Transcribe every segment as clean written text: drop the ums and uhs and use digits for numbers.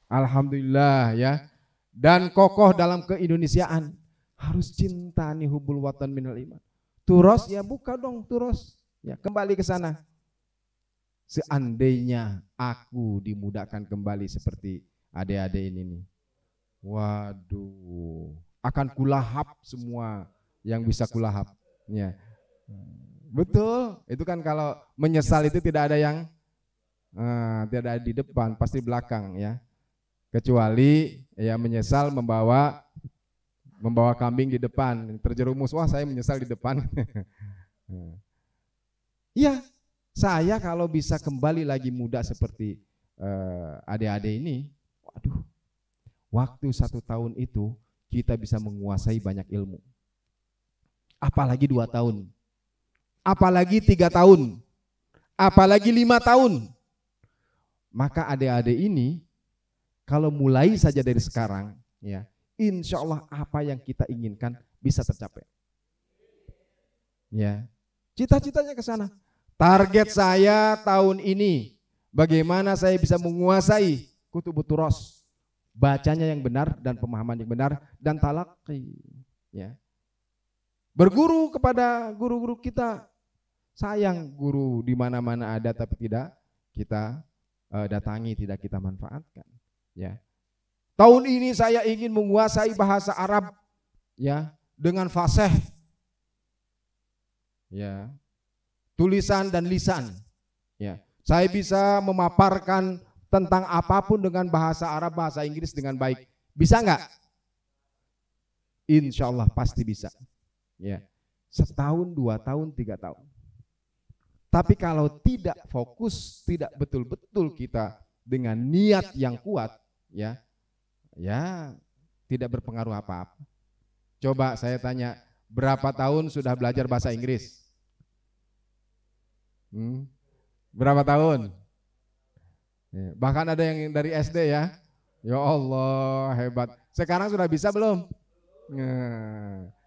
Alhamdulillah ya. Dan kokoh dalam keindonesiaan. Harus cinta nih hubul watan minal iman. Turos ya buka dong turos. Ya kembali ke sana. Seandainya aku dimudahkan kembali seperti adik-adik ini nih. Waduh, akan kulahap semua yang bisa kulahap. Ya. Betul, itu kan kalau menyesal itu tidak ada yang tidak ada di depan, pasti belakang ya. Kecuali ya menyesal membawa kambing di depan, terjerumus, wah saya menyesal di depan. Iya, saya kalau bisa kembali lagi muda seperti adik-adik ini, waduh, waktu 1 tahun itu kita bisa menguasai banyak ilmu. Apalagi 2 tahun, apalagi 3 tahun, apalagi 5 tahun. Maka adik-adik ini kalau mulai saja dari sekarang, ya, insya Allah apa yang kita inginkan bisa tercapai. Ya, cita-citanya ke sana. Target saya tahun ini, bagaimana saya bisa menguasai kutubut turos, bacanya yang benar dan pemahaman yang benar dan talaqi. Ya, berguru kepada guru-guru kita. Sayang guru di mana-mana ada tapi tidak kita datangi, tidak kita manfaatkan. Ya, tahun ini saya ingin menguasai bahasa Arab, ya, dengan fasih, ya, tulisan dan lisan. Ya, saya bisa memaparkan tentang apapun dengan bahasa Arab, bahasa Inggris dengan baik. Bisa nggak? Insya Allah pasti bisa. Ya, 1 tahun, 2 tahun, 3 tahun. Tapi kalau tidak fokus, tidak betul-betul kita dengan niat yang kuat, ya, ya tidak berpengaruh apa-apa. Coba saya tanya, berapa tahun sudah belajar bahasa Inggris? Berapa tahun? Bahkan ada yang dari SD ya. Ya Allah, hebat. Sekarang sudah bisa belum?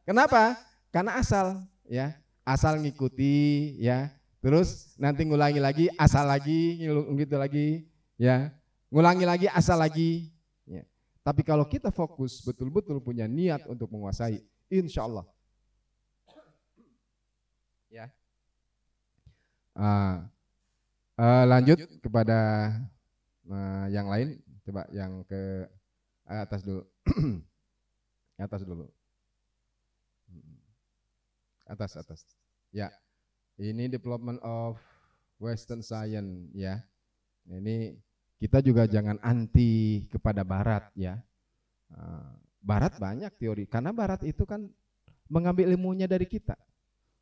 Kenapa? Karena asal, ya. Asal ngikuti, ya. Terus nanti ngulangi lagi, asal lagi, gitu lagi, ya. Ngulangi lagi, asal lagi. Ya. Tapi kalau kita fokus betul-betul punya niat untuk menguasai, insya Allah. Ya. Lanjut kepada yang lain, coba yang ke atas dulu. Atas dulu. Atas. Ya. Ini development of Western Science, ya. Ini kita juga jangan anti kepada Barat, ya. Barat banyak teori, karena Barat itu kan mengambil ilmunya dari kita.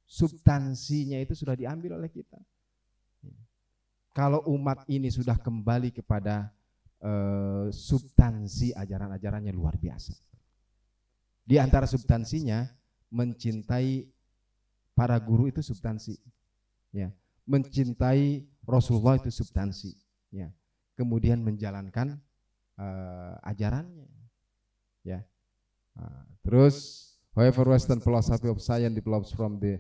Substansinya itu sudah diambil oleh kita. Kalau umat ini sudah kembali kepada substansi ajaran-ajarannya luar biasa. Di antara substansinya mencintai para guru itu substansi, ya. Mencintai Rasulullah itu substansi, ya. Kemudian menjalankan ajarannya, ya. Terus, however Western philosophy of science develops from the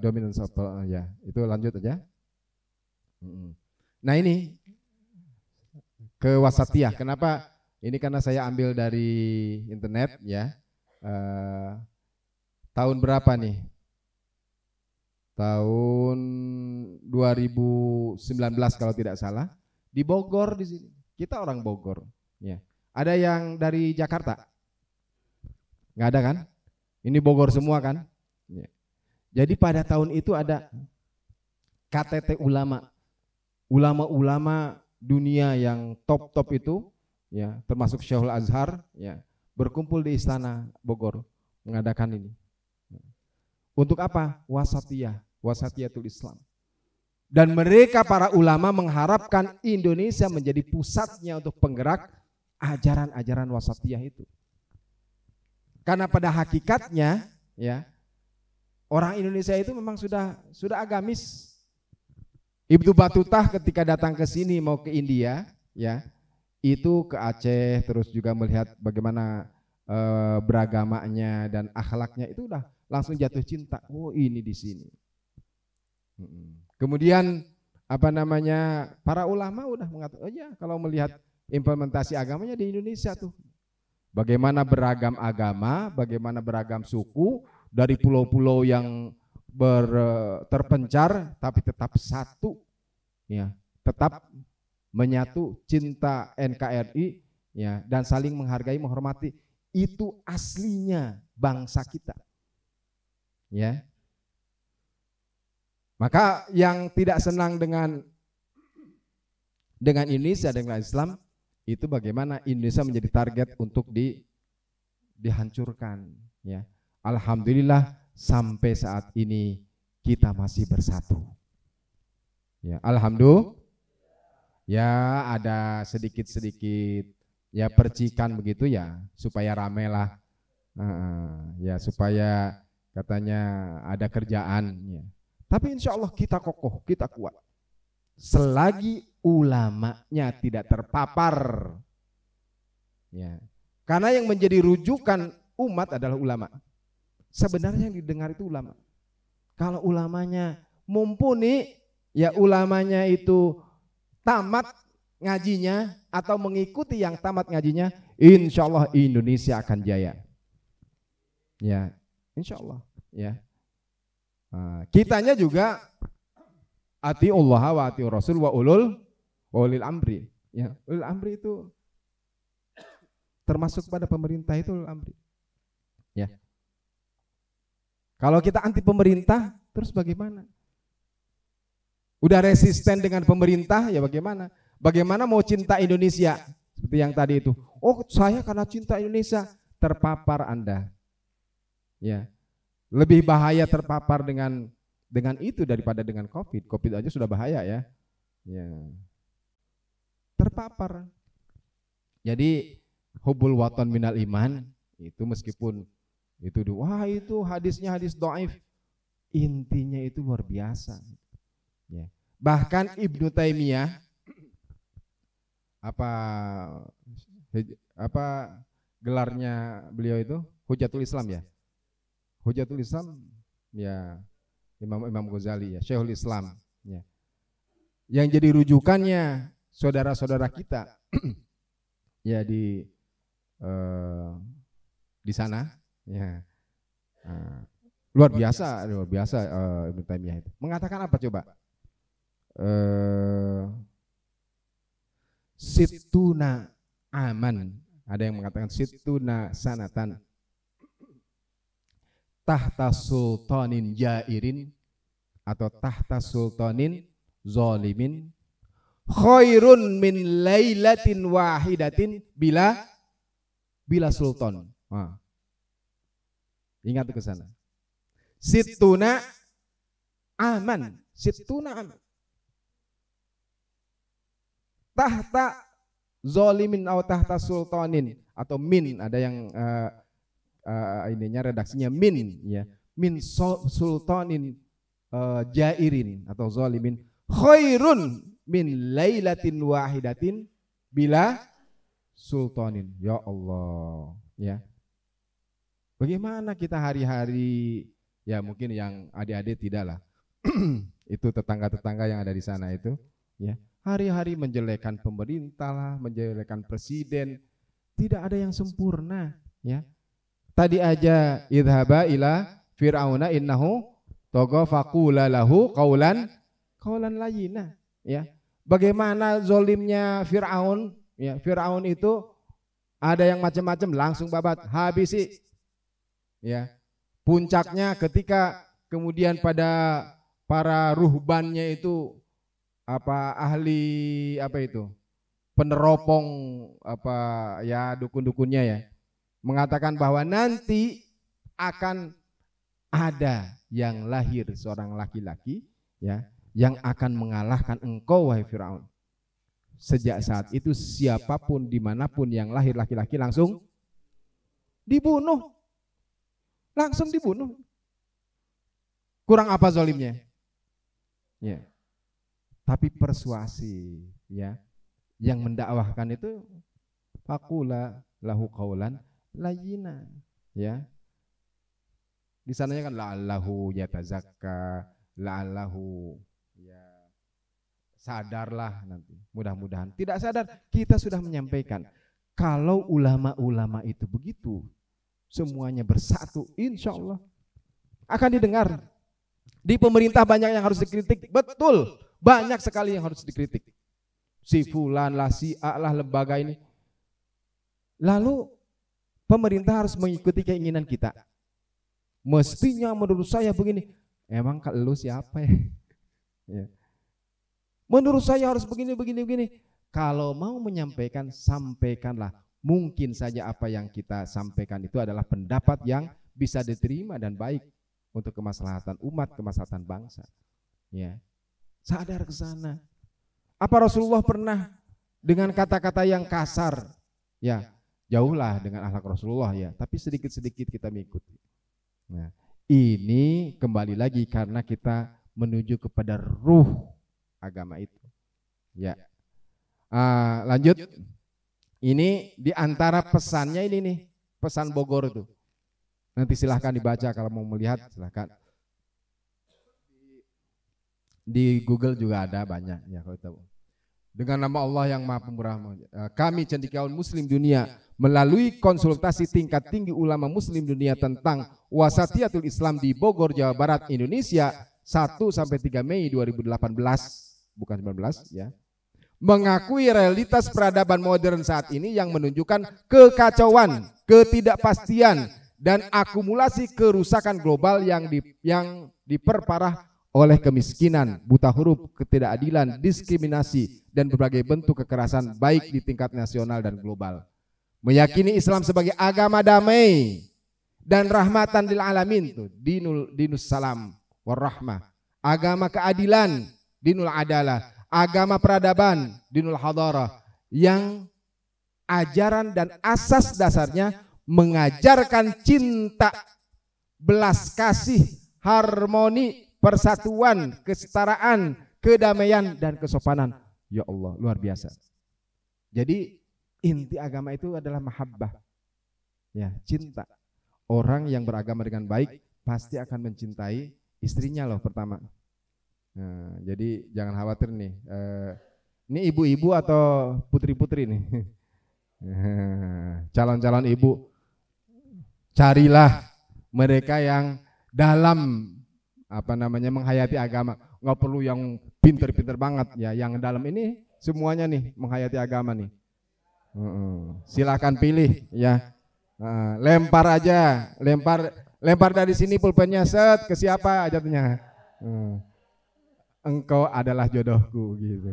dominance of, ya, itu lanjut aja. Nah ini ke wasatiyah. Kenapa? Ini karena saya ambil dari internet, ya. Tahun berapa nih? Tahun 2019 kalau tidak salah, di Bogor di sini. Kita orang Bogor, ya. Ada yang dari Jakarta? Nggak ada kan? Ini Bogor semua kan? Ya. Jadi pada tahun itu ada KTT ulama, ulama-ulama dunia yang top-top itu, ya, termasuk Syekhul Azhar, ya, berkumpul di Istana Bogor mengadakan ini. Untuk apa? Wasatiyatul Islam. Dan mereka para ulama mengharapkan Indonesia menjadi pusatnya untuk penggerak ajaran-ajaran wasatiyah itu. Karena pada hakikatnya, ya, orang Indonesia itu memang sudah agamis. Ibnu Battuta ketika datang ke sini mau ke India, ya, itu ke Aceh, terus juga melihat bagaimana beragamanya dan akhlaknya, itu udah langsung jatuh cinta. Oh, ini di sini. Kemudian apa namanya, para ulama udah mengatakan, oh ya, kalau melihat implementasi agamanya di Indonesia tuh. Bagaimana beragam agama, bagaimana beragam suku dari pulau-pulau yang terpencar tapi tetap satu, ya, tetap menyatu, cinta NKRI, ya, dan saling menghargai, menghormati. Itu aslinya bangsa kita, ya. Maka yang tidak senang dengan Indonesia, dengan Islam, itu bagaimana Indonesia menjadi target untuk dihancurkan, ya. Alhamdulillah sampai saat ini kita masih bersatu, ya. Alhamdulillah, ya, ada sedikit-sedikit ya percikan begitu, ya, supaya rame lah, ya, supaya katanya ada kerjaan, ya. Tapi insya Allah kita kokoh, kita kuat selagi ulamanya tidak terpapar, ya. Karena yang menjadi rujukan umat adalah ulama. Sebenarnya yang didengar itu ulama. Kalau ulamanya mumpuni, ya, ulamanya itu tamat ngajinya atau mengikuti yang tamat ngajinya, insya Allah Indonesia akan jaya, ya, insya Allah, ya. Kitanya juga ati Allah wa ati Rasul wa ulil amri, ya. Ulil amri itu termasuk pada pemerintah, itu ulil amri, ya. Kalau kita anti pemerintah terus bagaimana? Udah resisten dengan pemerintah, ya bagaimana? Bagaimana mau cinta Indonesia? Seperti yang tadi itu. Oh, saya karena cinta Indonesia, terpapar Anda, ya. Lebih bahaya terpapar dengan itu daripada dengan COVID. COVID aja sudah bahaya, ya. Ya. Terpapar. Jadi hubul waton minal iman itu, meskipun itu wah itu hadisnya hadis dhaif, intinya itu luar biasa, ya. Bahkan Ibnu Taimiyah apa gelarnya beliau itu, Hujatul Islam, ya. Hujatul Islam, ya, Imam Ghazali, ya, Syekhul Islam, ya. Yang jadi rujukannya saudara-saudara kita ya di sana, ya. Luar biasa Ibnu Taimiyah itu. Mengatakan apa coba? Situna aman. Ada yang mengatakan situna sanatan tahta sultanin jairin atau tahta sultanin zalimin khairun min lailatin wahidatin bila sultan. Ingat ke sana. Situna aman, situna aman. Tahta zalimin atau tahta sultanin, atau min, ada yang ininya redaksinya min, ya, min sultanin jairin atau zalimin khairun min lailatin wahidatin bila sultanin. Ya Allah, ya. Bagaimana kita hari-hari, ya, mungkin yang adik-adik tidaklah itu tetangga-tetangga yang ada di sana itu, ya, hari-hari menjelekkan pemerintah lah, menjelekkan presiden, tidak ada yang sempurna, ya. Tadi aja idhaba ila fir'auna innahu tagha faqula lahu qaulan layyina, ya. Bagaimana zolimnya Fir'aun, ya. Fir'aun itu ada yang macam-macam, langsung babat, habisi, ya. Puncaknya ketika kemudian pada para ruhbannya itu ahli peneropong ya, dukun-dukunnya, ya, mengatakan bahwa nanti akan ada yang lahir seorang laki-laki, ya, yang akan mengalahkan engkau wahai Firaun. Sejak saat itu siapapun dimanapun yang lahir laki-laki langsung dibunuh, kurang apa zalimnya, ya. Tapi persuasi, ya, yang mendakwahkan itu faqula lahu qaulan layyina, ya. Di sananya kan la'allahu yatazakka, la'allahu, ya, sadarlah nanti. Mudah-mudahan tidak sadar, kita sudah menyampaikan. Kalau ulama-ulama itu begitu, semuanya bersatu, insya Allah akan didengar. Di pemerintah banyak yang harus dikritik, betul, banyak sekali yang harus dikritik. Si fulan lah, si A lah, lembaga ini. Lalu pemerintah harus mengikuti keinginan kita. Mestinya menurut saya begini. Emang lu siapa ya? Ya. Menurut saya harus begini. Kalau mau menyampaikan, sampaikanlah. Mungkin saja apa yang kita sampaikan itu adalah pendapat yang bisa diterima dan baik untuk kemaslahatan umat, kemaslahatan bangsa. Ya. Sadar ke sana. Apa Rasulullah pernah dengan kata-kata yang kasar? Ya, jauhlah dengan akhlak Rasulullah ya, tapi sedikit-sedikit kita mengikuti. Nah, ini kembali lagi karena kita menuju kepada ruh agama itu. Ya. Lanjut. Ini di antara pesannya ini nih, pesan Bogor itu. Nanti silahkan dibaca kalau mau melihat, silahkan. Di Google juga ada banyak ya kalau tahu. Dengan nama Allah yang Maha Pemurah, kami Cendekiawan Muslim Dunia melalui konsultasi tingkat tinggi ulama Muslim Dunia tentang Wasatiyatul Islam di Bogor, Jawa Barat, Indonesia 1 sampai 3 Mei 2018, bukan 19 ya. Mengakui realitas peradaban modern saat ini yang menunjukkan kekacauan, ketidakpastian dan akumulasi kerusakan global yang diperparah oleh kemiskinan, buta huruf, ketidakadilan, diskriminasi, dan berbagai bentuk kekerasan baik di tingkat nasional dan global. Meyakini Islam sebagai agama damai dan rahmatan lil alamin, tuh, dinus salam warahmah, agama keadilan, dinul adalah, agama peradaban, dinul hadarah, yang ajaran dan asas dasarnya mengajarkan cinta, belas kasih, harmoni, persatuan, kesetaraan, kedamaian, dan kesopanan. Ya Allah, luar biasa. Jadi inti agama itu adalah mahabbah, ya, cinta. Orang yang beragama dengan baik pasti akan mencintai istrinya loh pertama. Nah, jadi jangan khawatir nih. Ini ibu-ibu atau putri-putri nih? Calon-calon ibu, carilah mereka yang dalam menghayati agama. Nggak perlu yang pinter-pinter banget ya, yang dalam ini semuanya nih menghayati agama nih. Silakan pilih ya. Lempar aja, lempar dari sini pulpennya, set ke siapa ajatnya. Engkau adalah jodohku gitu.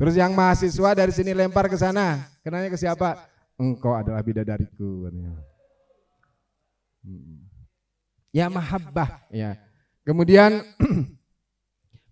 Terus yang mahasiswa dari sini lempar ke sana, kenanya ke siapa? Engkau adalah bidadariku. Ya, mahabbah ya. Kemudian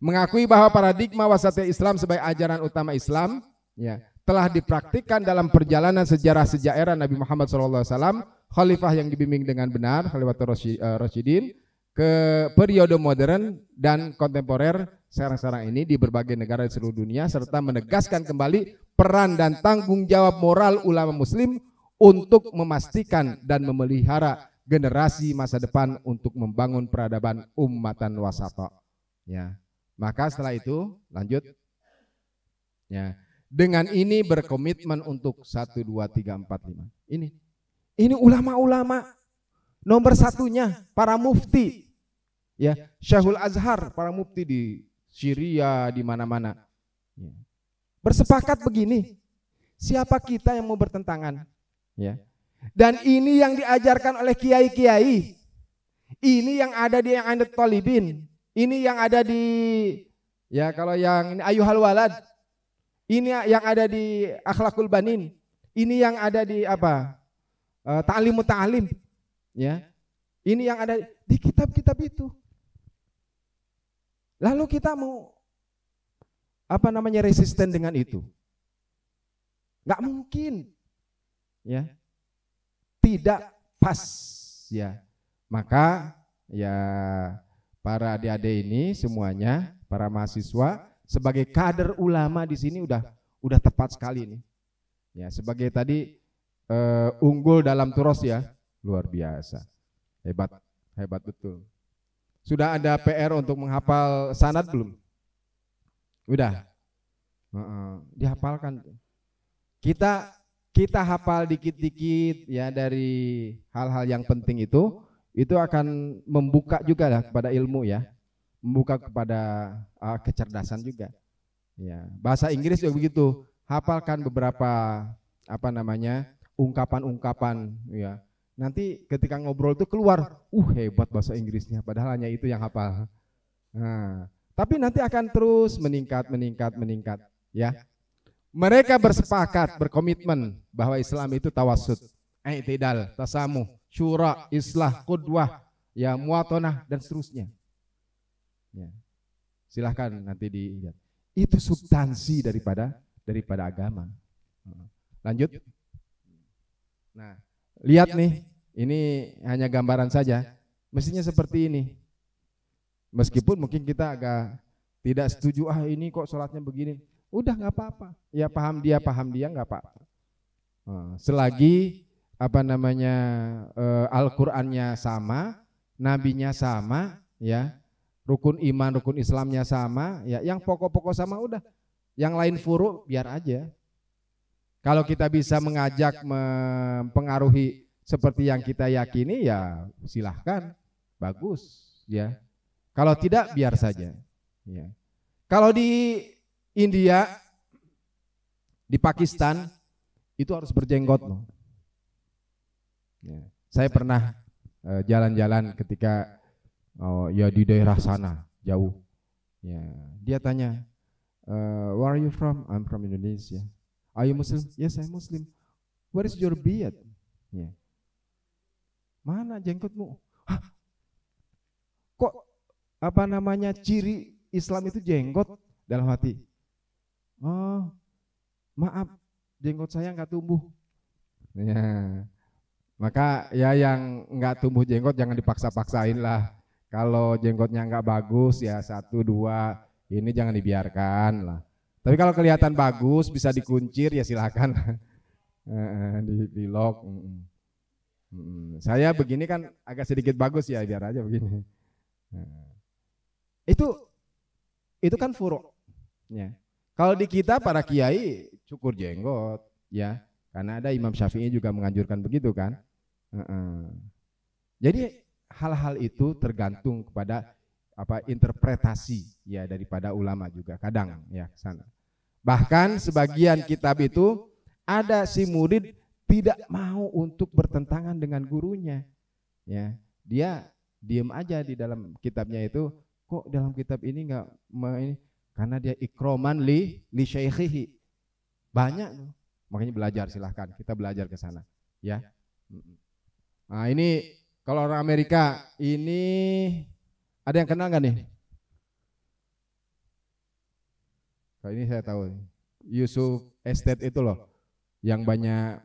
mengakui bahwa paradigma wasatiyah Islam sebagai ajaran utama Islam ya telah dipraktikkan dalam perjalanan sejarah sejak era Nabi Muhammad SAW, khalifah yang dibimbing dengan benar, Khalifatul Rasyidin, ke periode modern dan kontemporer sekarang ini di berbagai negara di seluruh dunia, serta menegaskan kembali peran dan tanggung jawab moral ulama muslim untuk memastikan dan memelihara generasi masa depan untuk membangun peradaban ummatan wasata. Ya. Maka setelah itu lanjut. Ya. Dengan ini berkomitmen untuk 1, 2, 3, 4, 5. Ini ulama-ulama nomor satunya, para mufti. Ya, Syekhul Azhar, para mufti di Syria, di mana-mana. Ya. Bersepakat begini. Siapa kita yang mau bertentangan? Ya. Dan ini yang diajarkan oleh kiai-kiai. Ini yang ada di yang Ainut Talibin. Ini yang ada di, ya kalau yang ini Ayuhal Walad. Ini yang ada di Akhlakul Banin. Ini yang ada di apa? Ta'limut Ta'lim. Ya. Ini yang ada di kitab-kitab itu. Lalu kita mau resisten dengan itu? Nggak mungkin. Ya. Tidak pas ya. Maka ya para adik-adik ini semuanya, para mahasiswa sebagai kader ulama di sini udah tepat sekali nih. Ya, sebagai tadi unggul dalam turos ya, luar biasa. Hebat betul. Sudah ada PR untuk menghafal sanad belum? Udah. Dihafalkan. Kita hafal dikit-dikit ya dari hal-hal yang penting itu akan membuka juga lah kepada ilmu ya, membuka kepada kecerdasan juga. Ya, bahasa Inggris juga begitu. Hafalkan beberapa ungkapan-ungkapan ya. Nanti ketika ngobrol itu keluar, hebat bahasa Inggrisnya, padahal hanya itu yang hafal. Nah, tapi nanti akan terus meningkat ya. Mereka bersepakat, berkomitmen bahwa Islam itu tawassut, i'tidal, tasamuh, syura, islah, qudwah, ya muatonah dan seterusnya. Ya. Silahkan nanti dilihat. Itu substansi daripada agama. Lanjut. Nah, lihat nih, ini hanya gambaran saja. Mestinya seperti ini. Meskipun mungkin kita agak tidak setuju, ini kok sholatnya begini. Udah nggak apa-apa. Ya paham dia nggak apa-apa. Selagi Al-Qur'annya sama, nabinya sama, ya, rukun iman, rukun Islamnya sama, ya, yang pokok-pokok sama udah. Yang lain furu biar aja. Kalau kita bisa mengajak, mempengaruhi seperti yang kita yakini, ya silahkan, bagus, ya. Kalau tidak biar saja. Ya. Kalau di India, di Pakistan itu harus berjenggot loh. Ya. Saya pernah jalan-jalan ketika ya di daerah sana jauh. Ya, dia tanya, where are you from? I'm from Indonesia. Are you Muslim? Yes, I'm Muslim. Where is your beard? Ya. Mana jenggotmu? Hah? Kok ciri Islam itu jenggot? Dalam hati. Oh, maaf, jenggot saya nggak tumbuh. Ya. Maka ya yang nggak tumbuh jenggot jangan dipaksa-paksain lah. Kalau jenggotnya nggak bagus ya 1, 2, ini jangan dibiarkan lah. Tapi kalau kelihatan bagus bisa dikuncir ya silakan di lock. Saya begini kan agak sedikit bagus ya, biar aja begini. Itu kan furu'. Ya. Kalau di kita para kiai cukur jenggot, ya, karena ada Imam Syafi'i juga menganjurkan begitu kan. Jadi hal-hal itu tergantung kepada interpretasi ya daripada ulama juga kadang ya sana. Bahkan sebagian kitab itu ada si murid tidak mau untuk bertentangan dengan gurunya, ya, dia diem aja di dalam kitabnya itu. Kok dalam kitab ini nggak ini? Karena dia ikroman li syaikhihi. Banyak, makanya belajar, silahkan kita belajar ke sana, ya. Nah ini kalau orang Amerika ini ada yang kenal nggak nih? Kalau ini saya tahu, Yusuf Estate itu loh, yang banyak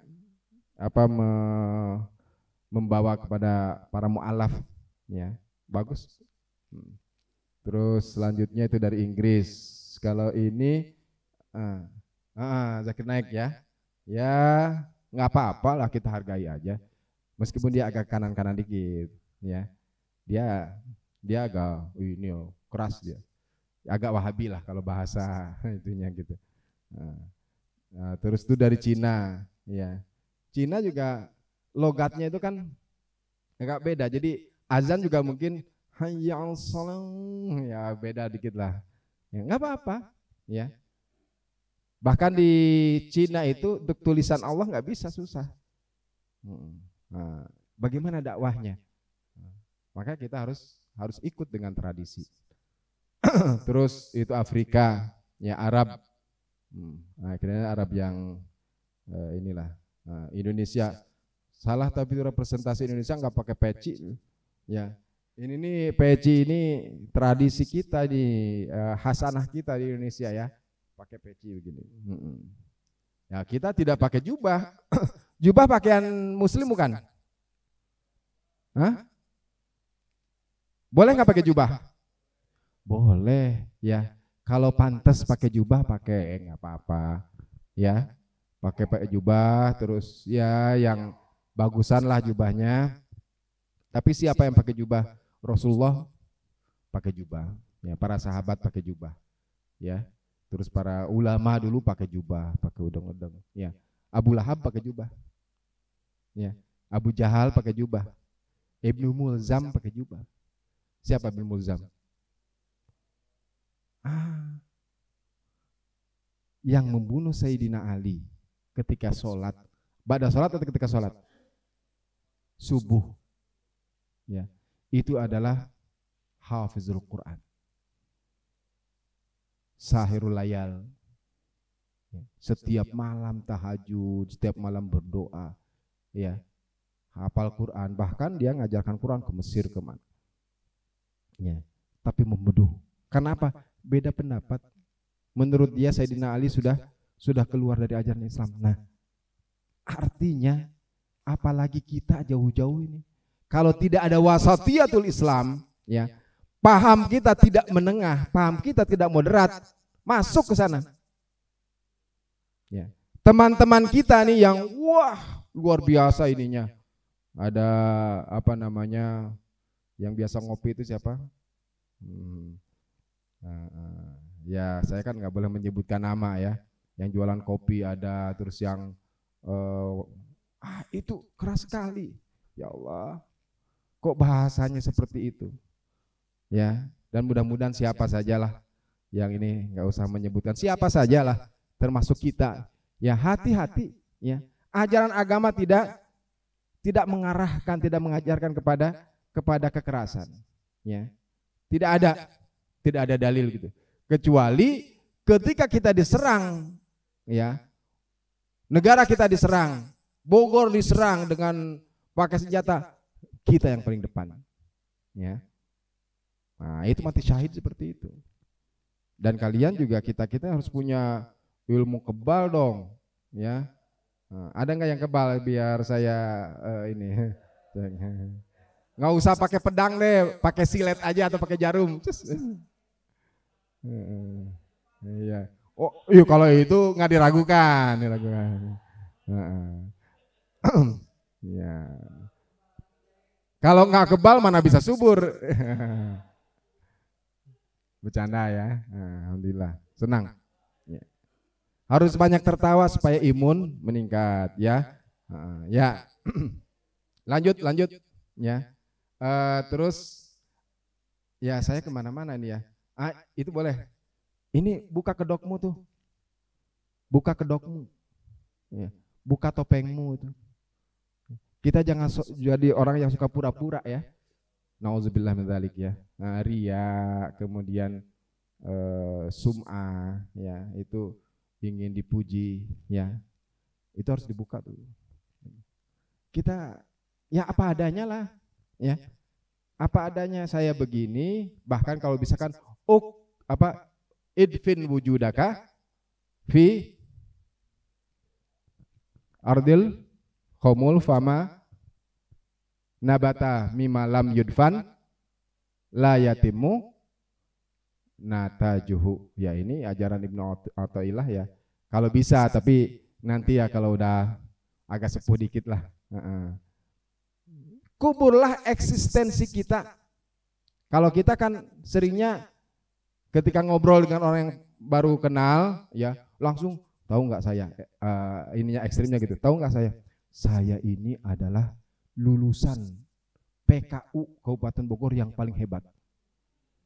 membawa kepada para mu'alaf, ya, bagus. Terus selanjutnya itu dari Inggris. Kalau ini Zakir Naik ya, ya nggak apa-apa lah, kita hargai aja. Meskipun dia agak kanan-kanan dikit, ya, dia agak keras dia, agak Wahabi lah kalau bahasa itunya gitu. Nah, terus itu dari Cina, ya, Cina juga logatnya itu kan agak beda. Jadi azan juga mungkin hayal salam, ya beda dikit lah, ya nggak apa-apa, ya. Bahkan di Cina itu untuk tulisan Allah nggak bisa, susah. Nah, bagaimana dakwahnya? Maka kita harus ikut dengan tradisi. Terus itu Afrika, ya Arab, akhirnya Arab yang Indonesia salah, tapi representasi Indonesia nggak pakai peci, ya. Ini nih peci ini tradisi kita di hasanah kita di Indonesia ya, pakai peci begini. Ya kita tidak pakai jubah. Jubah pakaian Muslim bukan? Hah? Boleh nggak pakai jubah? Boleh ya. Kalau pantas pakai jubah pakai, nggak apa-apa ya. Pakai jubah terus ya yang bagusan lah jubahnya. Tapi siapa yang pakai jubah? Rasulullah pakai jubah, ya, para sahabat pakai jubah, ya. Terus para ulama dulu pakai jubah, pakai udeng-udeng, ya. Abu Lahab pakai jubah, ya. Abu Jahal pakai jubah, Ibnu Mulzam pakai jubah. Siapa Ibnu Mulzam? Yang membunuh Sayyidina Ali ketika sholat, ba'da sholat atau ketika sholat? Subuh, ya. Itu adalah hafizul Quran, sahirul layal, setiap malam tahajud, setiap malam berdoa, ya, hafal Quran, bahkan dia ngajarkan Quran ke Mesir, kemana, ya. Tapi membunuh. Kenapa? Beda pendapat. Menurut dia Sayyidina Ali sudah keluar dari ajaran Islam. Nah, artinya apalagi kita jauh-jauh ini, kalau tidak ada wasatiyatul Islam, ya, paham kita tidak menengah, paham kita tidak moderat, masuk ke sana. Ya. Teman-teman kita nih yang wah luar biasa ininya. Ada apa namanya yang biasa ngopi itu siapa? Ya saya kan nggak boleh menyebutkan nama ya. Yang jualan kopi ada, terus yang itu keras sekali. Ya Allah, kok bahasanya seperti itu? Ya, dan mudah-mudahan siapa sajalah yang ini nggak usah menyebutkan siapa sajalah, termasuk kita. Ya hati-hati. Ya, ajaran agama tidak mengarahkan, tidak mengajarkan kepada kekerasan. Ya, tidak ada dalil gitu. Kecuali ketika kita diserang, ya, negara kita diserang, Bogor diserang dengan pakai senjata, kita yang paling depan. Ya. Nah, itu mati syahid seperti itu. Dan kalian juga kita harus punya ilmu kebal dong, ya. Nah, ada nggak yang kebal biar saya ini? Nggak usah pakai pedang deh, pakai silet aja atau pakai jarum. Iya. Oh, iya kalau itu nggak diragukan. Ya. Kalau nggak kebal mana bisa subur. Bercanda ya, alhamdulillah, senang. Ya. Harus banyak tertawa supaya imun meningkat, ya. Ya, lanjut, ya. Terus, ya saya kemana-mana nih ya. Itu boleh. Ini buka kedokmu tuh, buka kedokmu, ya. Buka topengmu itu. Kita jangan jadi orang yang suka pura-pura ya. Nauzubillah min dzalik ya. Nah, ria, kemudian sum'ah ya, itu ingin dipuji ya. Itu harus dibuka dulu. Kita ya apa adanya lah ya. Apa adanya saya begini, bahkan kalau bisa kan idfin wujudaka fi ardil khomul fama nabata mimma lam yudfan la yatimu natajuhu. Ya ini ajaran Ibnu Athaillah ya. Kalau bisa, tapi nanti ya kalau udah agak sepuh dikit lah. Kuburlah eksistensi kita. Kalau kita kan seringnya ketika ngobrol dengan orang yang baru kenal ya, langsung tahu nggak saya ininya ekstrimnya gitu. Tahu nggak saya ini adalah lulusan PKU Kabupaten Bogor yang paling hebat.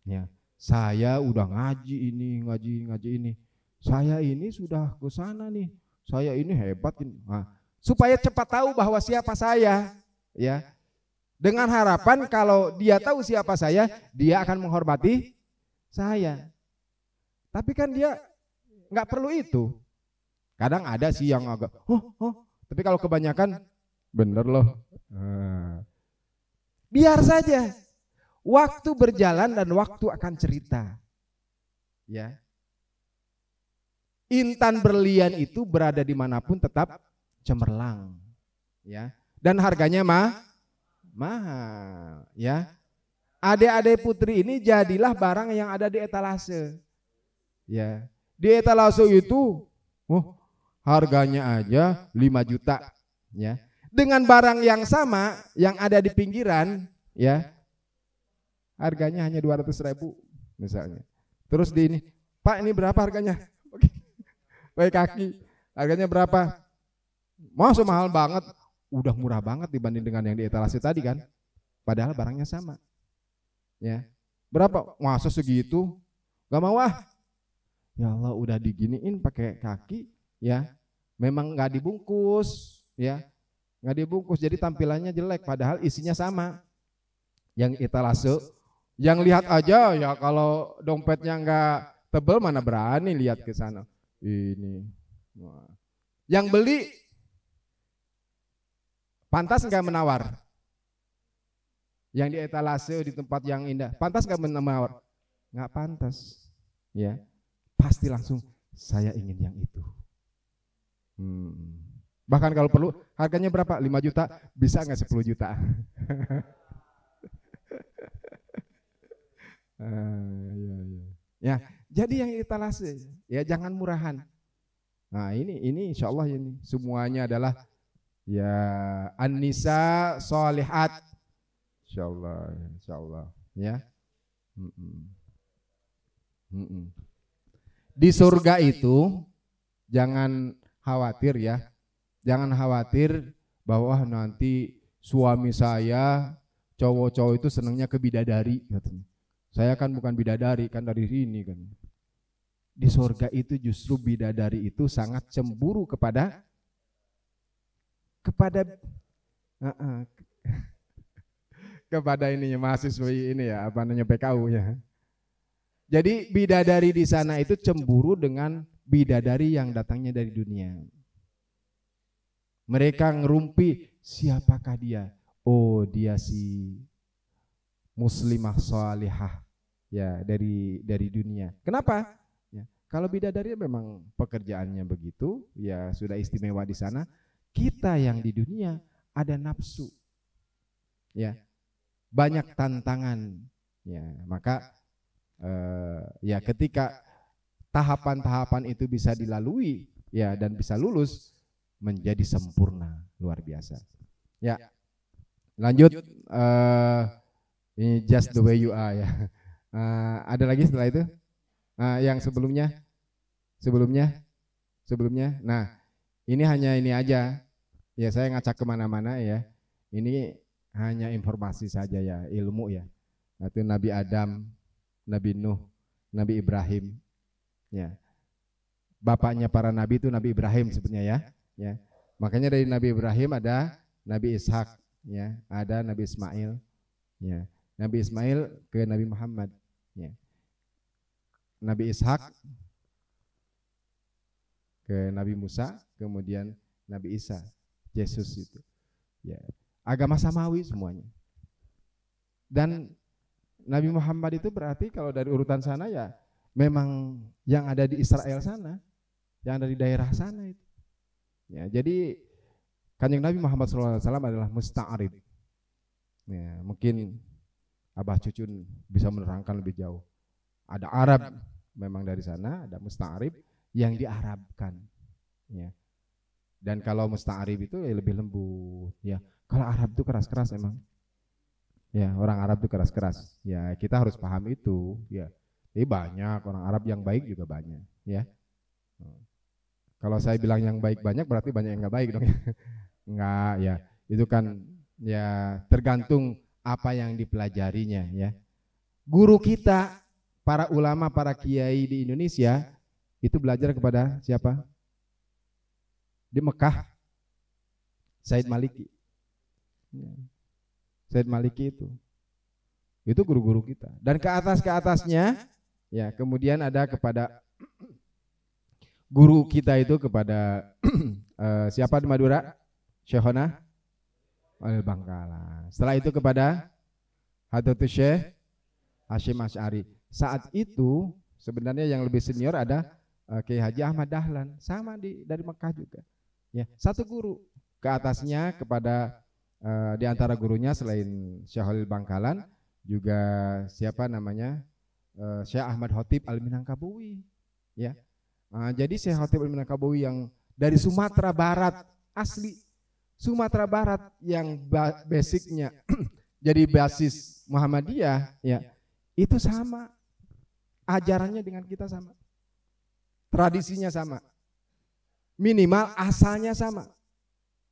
Ya, saya udah ngaji ini. Saya ini sudah ke sana nih. Saya ini hebat ini. Nah, supaya cepat tahu bahwa siapa saya, ya. Dengan harapan kalau dia tahu siapa saya, dia akan menghormati saya. Tapi kan dia nggak perlu itu. Kadang ada sih yang agak, tapi kalau kebanyakan bener loh. Biar saja. Waktu berjalan dan waktu akan cerita. Ya. Intan berlian itu berada dimanapun tetap cemerlang. Ya. Dan harganya mahal. Ya. Adik-adik putri ini jadilah barang yang ada di etalase. Ya. Di etalase itu, harganya aja 5 juta. Ya. Dengan barang yang sama yang ada di pinggiran, ya, harganya hanya 200.000 misalnya. Terus di ini, Pak ini berapa harganya? Oke. Pakai kaki, harganya berapa? Masa mahal banget? Udah murah banget dibanding dengan yang di etalase tadi kan? Padahal barangnya sama. Ya. Berapa? Masa segitu? Gak mau ah. Ya Allah, udah diginiin pakai kaki, ya. Memang nggak dibungkus, ya. Nggak dibungkus, jadi tampilannya jelek. Padahal isinya sama. Yang etalase, yang lihat aja ya kalau dompetnya nggak tebel mana berani lihat ke sana. Ini. Yang beli pantas nggak menawar? Yang di etalase di tempat yang indah, pantas nggak menawar? Nggak pantas, ya. Pasti langsung saya ingin yang itu. Bahkan kalau perlu harganya berapa? 5 juta, bisa nggak 10 juta? Ya, jadi yang etalase, ya jangan murahan. Nah ini insya Allah ini semuanya adalah ya an-nisa sholihat, insya Allah, ya. Di surga itu jangan khawatir ya, jangan khawatir bahwa nanti suami saya cowok-cowok itu senangnya ke bidadari katanya. Saya kan bukan bidadari, kan dari sini kan. Di surga itu justru bidadari itu sangat cemburu kepada kepada ininya mahasiswi ini ya, apa namanya PKU ya. Jadi bidadari di sana itu cemburu dengan bidadari yang datangnya dari dunia. Mereka ngerumpi, siapakah dia? Oh, dia si muslimah sholihah ya dari dunia. Kenapa? Ya, kalau bidadari memang pekerjaannya begitu, ya sudah istimewa di sana. Kita yang di dunia ada nafsu, ya banyak tantangan, ya maka ya ketika tahapan-tahapan itu bisa dilalui, ya dan bisa lulus menjadi sempurna luar biasa. Ya, lanjut. Ini just the way you are ya. Ada lagi setelah itu? Yang sebelumnya. Nah, ini hanya ini aja. Ya saya ngacak kemana-mana ya. Ini hanya informasi saja ya, ilmu ya. Itu Nabi Adam, Nabi Nuh, Nabi Ibrahim. Ya. Bapaknya para nabi itu Nabi Ibrahim sebenarnya ya. Ya. Makanya dari Nabi Ibrahim ada Nabi Ishak, ya, ada Nabi Ismail, ya. Nabi Ismail ke Nabi Muhammad, ya. Nabi Ishak ke Nabi Musa, kemudian Nabi Isa, Yesus itu, ya. Agama samawi semuanya. Dan Nabi Muhammad itu berarti kalau dari urutan sana ya memang yang ada di Israel sana, yang ada di daerah sana itu. Ya, jadi Kanjeng Nabi Muhammad SAW adalah musta'arid. Ya, mungkin Abah Cucun bisa menerangkan lebih jauh. Ada Arab memang dari sana, ada musta'arib yang diarabkan. Ya. Dan kalau musta'arib itu ya lebih lembut. Ya. Kalau Arab itu keras-keras emang. Ya, orang Arab itu keras-keras. Ya, kita harus paham itu. Ya. Jadi banyak orang Arab yang baik juga banyak. Ya. Kalau saya bilang yang baik banyak berarti banyak yang nggak baik dong. Enggak ya. Itu kan ya tergantung apa yang dipelajarinya ya. Guru kita, para ulama, para kiai di Indonesia itu belajar kepada siapa? Di Mekah, Said Maliki. Said Maliki itu guru-guru kita. Dan ke atasnya ya kemudian ada kepada guru kita itu kepada siapa di Madura? Syekhona Al-Bangkalan. Setelah itu kepada Hadratus Syekh Hasyim Asy'ari. Saat itu sebenarnya yang lebih senior ada Kiai Haji Ahmad Dahlan, sama dari Mekah juga. Ya, satu guru. Ke atasnya kepada di antara gurunya selain Syekh Al-Bangkalan juga siapa namanya? Syekh Ahmad Khotib Al-Minangkabawi. Ya. Jadi Syekh Khotib Al-Minangkabawi yang dari Sumatera Barat asli, Sumatera Barat yang basicnya jadi basis Muhammadiyah, ya itu sama, ajarannya dengan kita sama, tradisinya sama, minimal asalnya sama,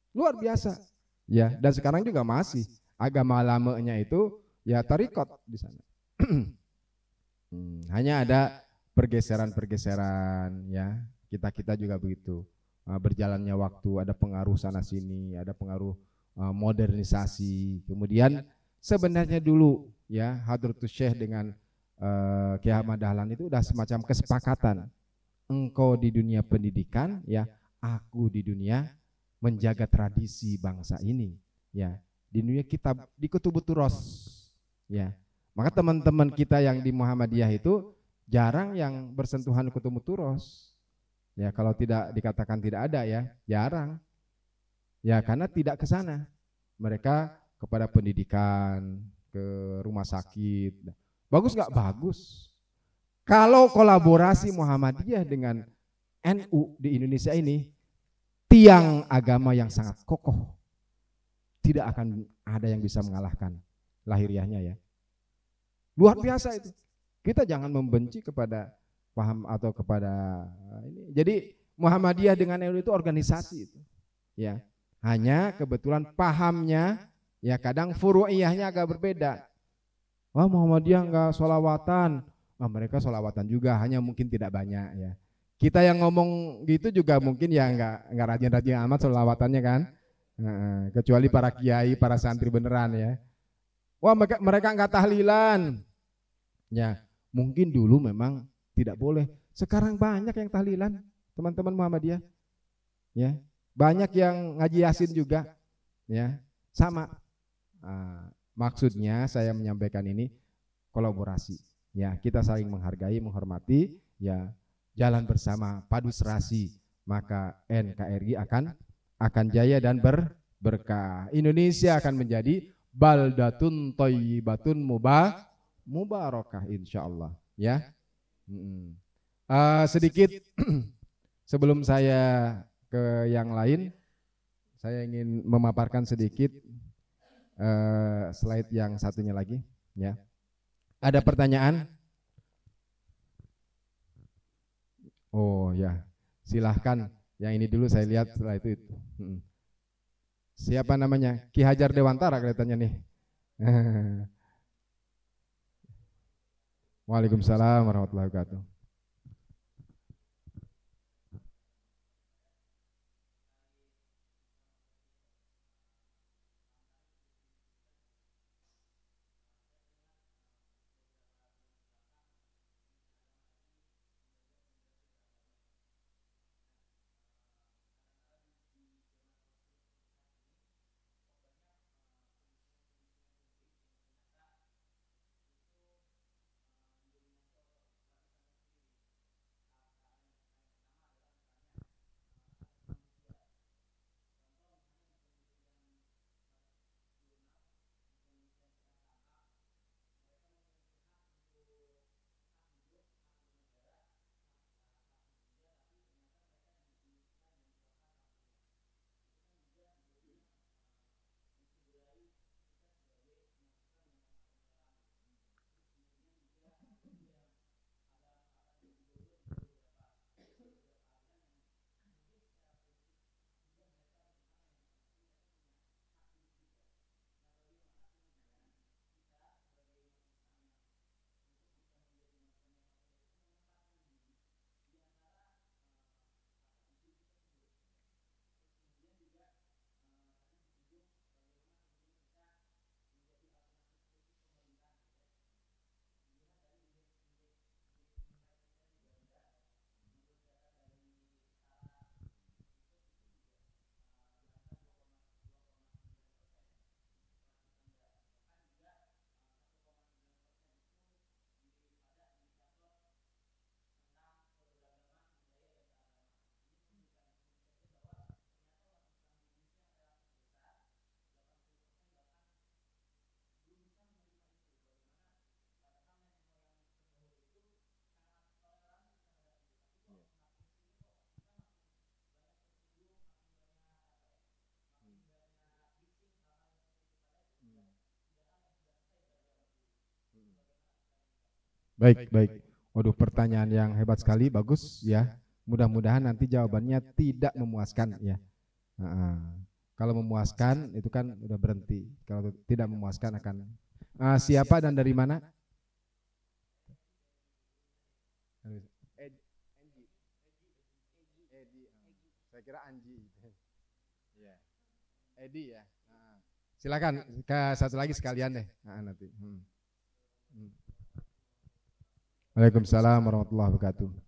luar biasa. Ya, dan sekarang juga masih agama lamanya itu ya tarikot di sana. Hanya ada pergeseran-pergeseran ya. Kita juga begitu. Berjalannya waktu ada pengaruh sana sini, ada pengaruh modernisasi. Kemudian sebenarnya dulu ya Hadratus Syekh dengan Kiai Ahmad Dahlan itu udah semacam kesepakatan. Engkau di dunia pendidikan ya, aku di dunia menjaga tradisi bangsa ini ya. Di dunia kitab di Kutubut Turos ya. Maka teman-teman kita yang di Muhammadiyah itu jarang yang bersentuhan Kutubut Turos. Ya, kalau tidak dikatakan tidak ada ya, jarang. Ya, karena tidak ke sana. Mereka kepada pendidikan, ke rumah sakit. Bagus nggak? Bagus. Kalau kolaborasi Muhammadiyah dengan NU di Indonesia ini, tiang agama yang sangat kokoh. Tidak akan ada yang bisa mengalahkan lahiriahnya ya. Luar biasa itu. Kita jangan membenci kepada paham atau kepada ini. Jadi Muhammadiyah dengan NU itu organisasi itu. Ya. Hanya kebetulan pahamnya ya kadang furu'iyahnya agak berbeda. Wah, Muhammadiyah enggak sholawatan. Wah, mereka sholawatan juga, hanya mungkin tidak banyak ya. Kita yang ngomong gitu juga mungkin ya enggak rajin-rajin amat sholawatannya kan. Kecuali para kiai, para santri beneran ya. Wah, mereka enggak tahlilan. Ya, mungkin dulu memang tidak boleh. Sekarang banyak yang tahlilan, teman-teman Muhammadiyah. Ya, banyak yang ngaji Yasin juga. Ya, sama. Maksudnya saya menyampaikan ini kolaborasi. Ya, kita saling menghargai, menghormati. Ya, jalan bersama, padu serasi. Maka NKRI akan jaya dan berkah. Indonesia akan menjadi baldatun thayyibatun mubarakah insyaallah ya. Sedikit sebelum saya ke yang lain, saya ingin memaparkan sedikit slide yang satunya lagi ya. Ada pertanyaan? Oh ya, silahkan. Yang ini dulu saya lihat, setelah itu. Siapa namanya? Ki Hajar Dewantara kelihatannya nih. Waalaikumsalam warahmatullahi wabarakatuh. Baik, baik. Waduh, pertanyaan yang hebat sekali, bagus ya. Mudah-mudahan nanti jawabannya tidak memuaskan ya. Nah, kalau memuaskan itu kan udah berhenti. Kalau tidak memuaskan akan siapa dan dari mana? Edi. Saya kira Anji. Ya. Edi ya. Silakan ke satu lagi sekalian deh. Nanti. Waalaikumsalam warahmatullahi wabarakatuh.